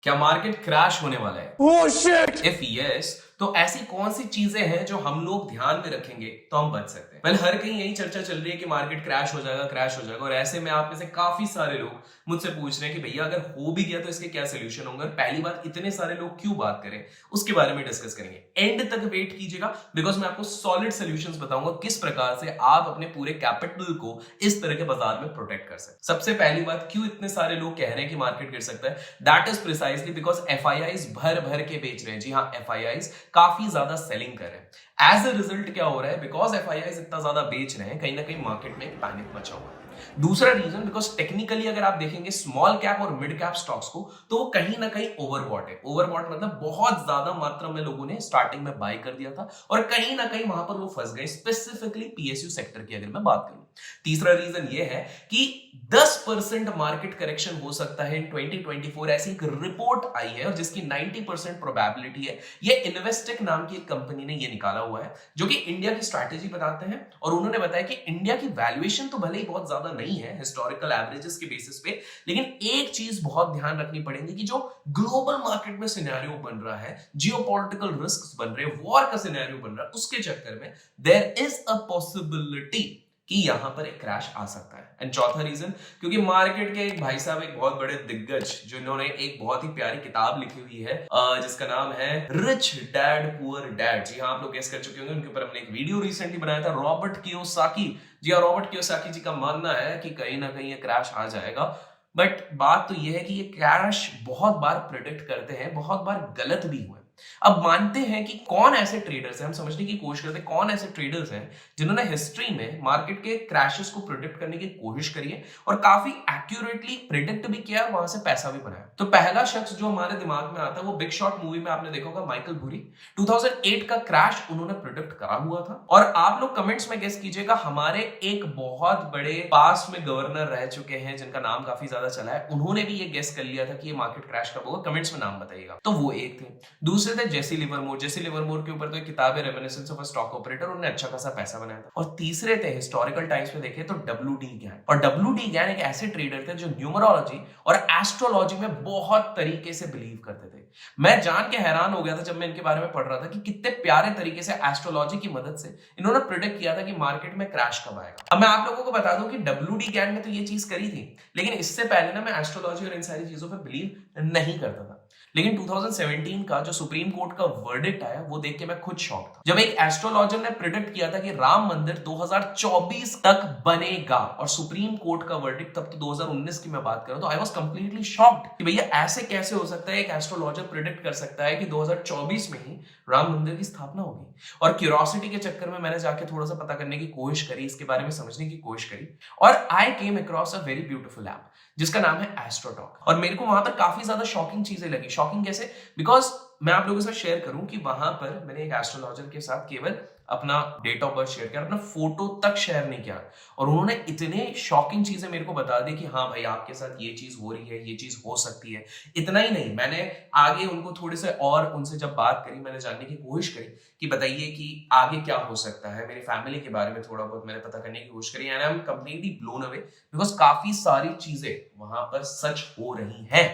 क्या market crash होने वाला है? Oh shit! इफ यस तो ऐसी कौन सी चीजें हैं जो हम लोग ध्यान में रखेंगे तो हम बच सकते हैं। हर कहीं यही चर्चा चल रही है कि मार्केट क्रैश हो जाएगा, क्रैश हो जाएगा, और ऐसे में आप में से काफी सारे लोग मुझसे पूछ रहे हैं कि भैया अगर हो भी गया तो इसके क्या सोल्यूशन होंगे, और पहली बात इतने सारे लोग क्यों बात करें, उसके बारे में डिस्कस करेंगे। एंड तक वेट कीजिएगा बिकॉज मैं आपको सॉलिड सोल्यूशंस बताऊंगा किस प्रकार से आप अपने पूरे कैपिटल को इस तरह के बाजार में प्रोटेक्ट कर सकते हैं। सबसे पहली बात, क्यों इतने सारे लोग कह रहे हैं कि मार्केट गिर सकता है, that is precisely because FIIs भर भर के बेच रहे हैं। जी हाँ, एफआईआईज काफी ज्यादा सेलिंग कर रहे हैं। एज अ रिजल्ट क्या हो रहा है, बिकॉज एफआईआईज इतना ज्यादा बेच रहे हैं, कहीं ना कहीं मार्केट में एक पैनिक मचा हुआ है। दूसरा रीजन, बिकॉज टेक्निकली अगर आप देखेंगे स्मॉल कैप और मिड कैप स्टॉक्स को, तो वो कहीं ना कहीं ओवरबॉट है। ओवरबॉट मतलब बहुत ज्यादा मात्रा में लोगों ने स्टार्टिंग में बाय कर दिया था और कहीं ना कहीं वहां पर वो फंस गए, स्पेसिफिकली पीएसयू सेक्टर की अगर मैं बात करूं। तीसरा रीजन ये है कि 10% मार्केट करेक्शन हो सकता है इन 2024, ऐसी एक रिपोर्ट आई है और जिसकी 90% प्रोबेबिलिटी है। ये इन्वेस्टेक नाम की एक कंपनी ने ये निकाला हुआ है जो कि इंडिया की स्ट्रैटेजी बताते हैं, और उन्होंने बताया कि इंडिया की वैल्यूएशन तो भले ही बहुत ज्यादा नहीं है हिस्टोरिकल एवरेजेस के बेसिस पे, लेकिन एक चीज बहुत ध्यान रखनी पड़ेगी कि जो ग्लोबल मार्केट में सिनेरियो बन रहा है, जियोपॉलिटिकल रिस्क्स बन रहे हैं, वॉर का सिनेरियो बन रहा है, उसके चक्कर में देयर इज अ पॉसिबिलिटी कि यहां पर एक क्रैश आ सकता है। एंड चौथा रीजन, क्योंकि मार्केट के एक भाई साहब, एक बहुत बड़े दिग्गज, जिन्होंने एक बहुत ही प्यारी किताब लिखी हुई है जिसका नाम है रिच डैड पुअर डैड। जी हाँ, आप लोग गेस कर चुके होंगे, उनके ऊपर हमने एक वीडियो रिसेंटली बनाया था, रॉबर्ट कियोसाकी। जी हाँ, रॉबर्ट कियोसाकी जी का मानना है कि कहीं ना कहीं ये क्रैश आ जाएगा। बट बात तो यह है कि ये क्रैश बहुत बार प्रेडिक्ट करते हैं, बहुत बार गलत भी हुए। अब मानते हैं कि कौन ऐसे ट्रेडर्स हैं, हम समझने की कोशिश करते हैं कौन ऐसे ट्रेडर्स हैं जिन्होंने हिस्ट्री में मार्केट के क्रैशेस को प्रिडिक्ट करने की कोशिश करी है और काफी एक्यूरेटली प्रिडिक्ट भी किया और वहां से पैसा भी बनाया। तो पहला शख्स जो हमारे दिमाग में आता है वो बिग शॉट मूवी में आपने देखा होगा, माइकल बुरी। 2008 का क्रैश उन्होंने प्रिडिक्ट करा हुआ था। और आप लोग कमेंट्स में गेस कीजिएगा, हमारे एक बहुत बड़े पास में गवर्नर रह चुके हैं जिनका नाम काफी ज्यादा चला है, उन्होंने भी ये गेस कर लिया था कि ये मार्केट क्रैश कब होगा। कमेंट्स में नाम बताइएगा। तो वो एक थे। दूसरे थे जेसी लिवरमोर। जेसी लिवरमोर के ऊपर तो एक किताब है, reminiscence of a stock operator, उन्होंने अच्छा खासा पैसा बनाया था। और तीसरे थे, हिस्टोरिकल टाइम्स में देखे तो डब्ल्यू.डी. गैन। और डब्ल्यू.डी. गैन एक ऐसे ट्रेडर थे जो न्यूमरोलॉजी और एस्ट्रोलॉजी में बहुत तरीके से बिलीव करते थे। मैं जान के हैरान हो गया था जब मैं इनके बारे में पढ़ रहा था कि कितने प्यारे तरीके से एस्ट्रोलॉजी की मदद से इन्होंने प्रिडिक्ट किया था कि मार्केट में क्रैश कब आएगा। अब मैं आप लोगों को बता दूं कि डब्ल्यू.डी. गैन ने तो ये चीज करी थी, लेकिन इससे पहले ना मैं एस्ट्रोलॉजी और इन सारी चीजों पर बिलीव नहीं करता था। लेकिन 2017 का जो सुप्रीम कोर्ट का वर्डिक्ट आया वो देख के मैं खुद शॉक था, जब एक एस्ट्रोलॉजर ने प्रिडिक्ट किया था कि राम मंदिर 2024 तक बनेगा, और सुप्रीम कोर्ट का वर्डिक्ट तब तो 2019 की मैं बात कर रहा हूं। तो आई वाज कंप्लीटली शॉक्ड कि भैया ऐसे कैसे हो सकता है, एक एस्ट्रोलॉजर प्रिडिक्ट कर सकता है कि 2024 में ही राम मंदिर की स्थापना होगी। और क्यूरियोसिटी के चक्कर में मैंने जाके थोड़ा सा पता करने की कोशिश करी, इसके बारे में समझने की कोशिश करी, और I came across a very beautiful app जिसका नाम है एस्ट्रोटॉक। और मेरे को वहां पर काफी ज्यादा शॉकिंग चीजें लगी। शॉकिंग कैसे? बिकॉज मैं आप लोगों से शेयर करूं कि वहां पर मैंने एक एस्ट्रोलॉजर के साथ केवल अपना डेट ऑफ बर्थ शेयर किया, अपना फोटो तक शेयर नहीं किया, और उन्होंने इतने शॉकिंग चीजें मेरे को बता दी कि हाँ भाई आपके साथ ये चीज हो रही है, ये चीज हो सकती है। इतना ही नहीं, मैंने आगे उनको थोड़े से और उनसे जब बात करी, मैंने जानने की कोशिश करी कि बताइए कि आगे क्या हो सकता है, मेरी फैमिली के बारे में थोड़ा बहुत मैंने पता करने की कोशिश करी, and I am completely blown away because काफी सारी चीजें वहां पर सच हो रही हैं।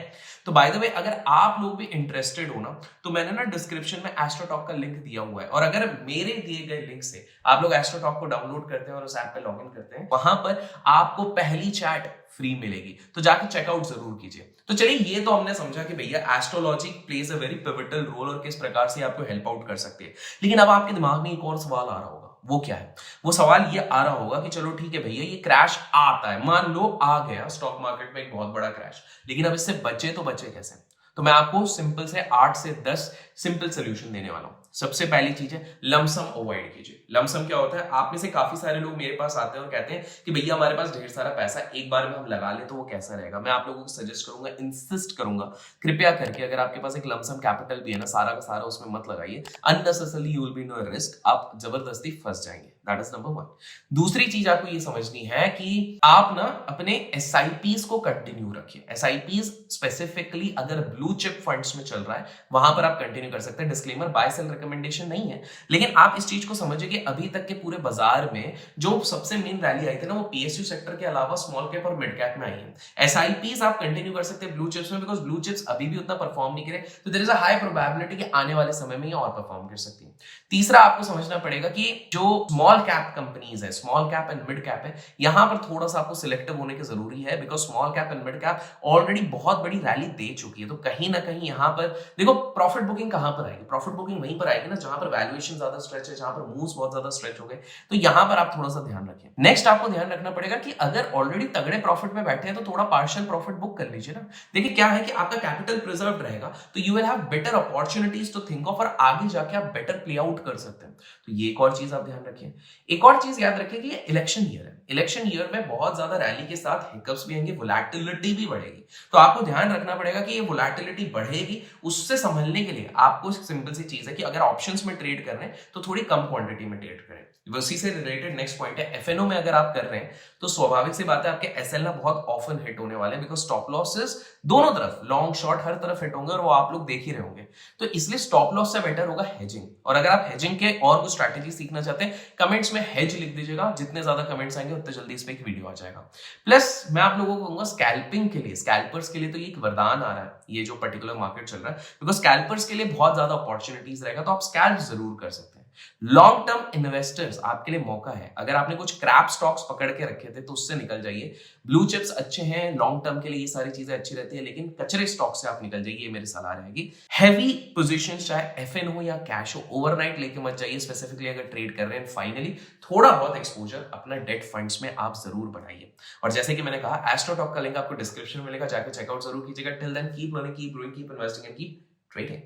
तो बाय द वे, अगर आप लोग भी इंटरेस्टेड हो ना, तो मैंने ना डिस्क्रिप्शन में एस्ट्रोटॉक का लिंक दिया हुआ है, और अगर मेरे दिए गए लिंक से आप लोग एस्ट्रोटॉक को डाउनलोड करते हैं और उस ऐप पे लॉगिन करते हैं, वहां पर आपको पहली चैट फ्री मिलेगी, तो जाके चेकआउट जरूर कीजिए। तो चलिए, ये तो हमने समझा कि भैया astrology plays a very pivotal role और किस प्रकार से आपको हेल्प आउट कर सकती है। लेकिन अब आपके दिमाग में एक और सवाल आ रहा होगा, वो क्या है? वो सवाल ये आ रहा होगा कि चलो ठीक है भैया, ये क्रैश आता है, मान लो आ गया स्टॉक मार्केट में एक बहुत बड़ा क्रैश, लेकिन अब इससे बचे तो बचे कैसे? तो मैं आपको सिंपल से 8 से 10 सिंपल सोल्यूशन देने वाला हूं। सबसे पहली चीज है, लमसम अवॉइड कीजिए। लमसम क्या होता है? आप में से काफी सारे लोग मेरे पास आते हैं और कहते हैं कि भैया हमारे पास ढेर सारा पैसा, एक बार में हम लगा ले तो वो कैसा रहेगा। मैं आप लोगों को सजेस्ट करूंगा, इंसिस्ट करूंगा, कृपया करके अगर आपके पास एक लमसम कैपिटल भी है ना, सारा का सारा उसमें मत लगाइए। Unnecessarily you will be in a risk, आप जबरदस्ती फंस जाएंगे। That is number 1। दूसरी चीज आपको ये समझनी है कि आप ना अपने एसआईपीज को कंटिन्यू रखिए। एसआईपीज स्पेसिफिकली अगर ब्लू चिप फंड्स में चल रहा है वहां पर आप कंटिन्यू कर सकते हैं। डिस्क्लेमर बाय सेल रिकमेंडेशन नहीं है, लेकिन आप इस चीज को समझिए कि अभी तक के पूरे बाजार में जो सबसे मेन रैली आई थी ना वो पीएसयू सेक्टर के अलावा स्मॉल कैप और मिड कैप में आई है। एसआईपीज आप कंटिन्यू कर सकते हैं ब्लू चिप्स में, बिकॉज ब्लू चिप्स अभी भी उतना परफॉर्म नहीं करे, तो there is a high probability कि आने वाले समय में ये और परफॉर्म कर सकती है। तीसरा आपको समझना पड़ेगा कि जो स्मॉल कैप कंपनीज है, small cap and mid cap है, यहां पर थोड़ा सा आपको सिलेक्टिव होने की जरूरी है, because small cap and mid cap already बहुत बड़ी रैली दे चुकी है। तो कहीं ना कहीं यहां पर देखो प्रॉफिट बुकिंग कहां पर आएगी, प्रॉफिट बुकिंग वहीं पर आएगी ना जहां पर वैल्यूएशन ज्यादा स्ट्रेच है, जहां पर मूव्स बहुत ज्यादा स्ट्रेच हो गए। तो यहां पर आप थोड़ा सा ध्यान रखें। नेक्स्ट आपको ध्यान रखना पड़ेगा कि अगर ऑलरेडी तगड़े प्रॉफिट में बैठे हैं तो थोड़ा पार्शियल प्रॉफिट बुक कर लीजिए ना। देखिए क्या है कि आपका कैपिटल प्रिजर्व रहेगा, तो you will have better opportunities to think of, और आगे जाके आप बेटर प्ले आउट कर सकते हैं। तो ये एक और चीज आप ध्यान रखिए। एक और चीज याद रखिए कि ये इलेक्शन ईयर है। इलेक्शन ईयर में बहुत ज्यादा रैली के साथ हिकअप्स भी आएंगे, वोलैटिलिटी भी बढ़ेगी। तो आपको ध्यान रखना पड़ेगा कि ये वोलैटिलिटी बढ़ेगी, उससे संभलने के लिए आपको सिंपल सी चीज है कि अगर ऑप्शंस में ट्रेड कर रहे हैं तो थोड़ी कम क्वांटिटी में ट्रेड करें। उसी से रिलेटेड नेक्स्ट पॉइंट है एफएनओ में अगर आप कर रहे हैं तो स्वाभाविक सी बात है आपके एसएल ना बहुत ऑफन हिट होने वाले हैं, बिकॉज स्टॉप लॉसेस दोनों तरफ, लॉन्ग शॉर्ट हर तरफ हिट होंगे और वो आप लोग देख ही रहे होंगे। तो इसलिए स्टॉप लॉस से बेटर होगा हेजिंग। और अगर आप हेजिंग के और कुछ स्ट्रैटेजी सीखना चाहते हैं कमेंट्स में हेज लिख दीजिएगा, जितने ज्यादा कमेंट्स आएंगे उतने जल्दी इस पे एक वीडियो आ जाएगा। प्लस मैं आप लोगों को कहूंगा स्कैल्पिंग के लिए, स्कैल्पर्स के लिए तो ये एक वरदान आ रहा है, ये जो पर्टिकुलर मार्केट चल रहा है, बिकॉज स्कैल्पर्स के लिए बहुत ज्यादा अपॉर्चुनिटीज रहेगा, तो आप स्कैल्प जरूर कर सकते हैं। लॉन्ग टर्म इन्वेस्टर्स आपके लिए मौका है, अगर आपने कुछ क्रैप स्टॉक्स पकड़ के रखे थे तो उससे निकल जाइए। ब्लू चिप्स अच्छे हैं लॉन्ग टर्म के लिए, ये सारी चीजें अच्छी रहती है, लेकिन कचरे स्टॉक से आप निकल जाइए, ये मेरी सलाह रहेगी। हैवी पोजीशंस चाहे एफएन हो या कैश हो ओवरनाइट लेके मत जाइए, स्पेसिफिकली अगर ट्रेड कर रहे हैं। फाइनली थोड़ा बहुत एक्सपोजर अपना डेट फंड्स में आप जरूर बढ़ाइए। और जैसे कि मैंने कहा एस्ट्रोटॉक का लिंक आपको डिस्क्रिप्शन में मिलेगा, जाकर चेकआउट जरूर कीजिएगा। Till then keep learning, keep growing, keep investing and keep trading.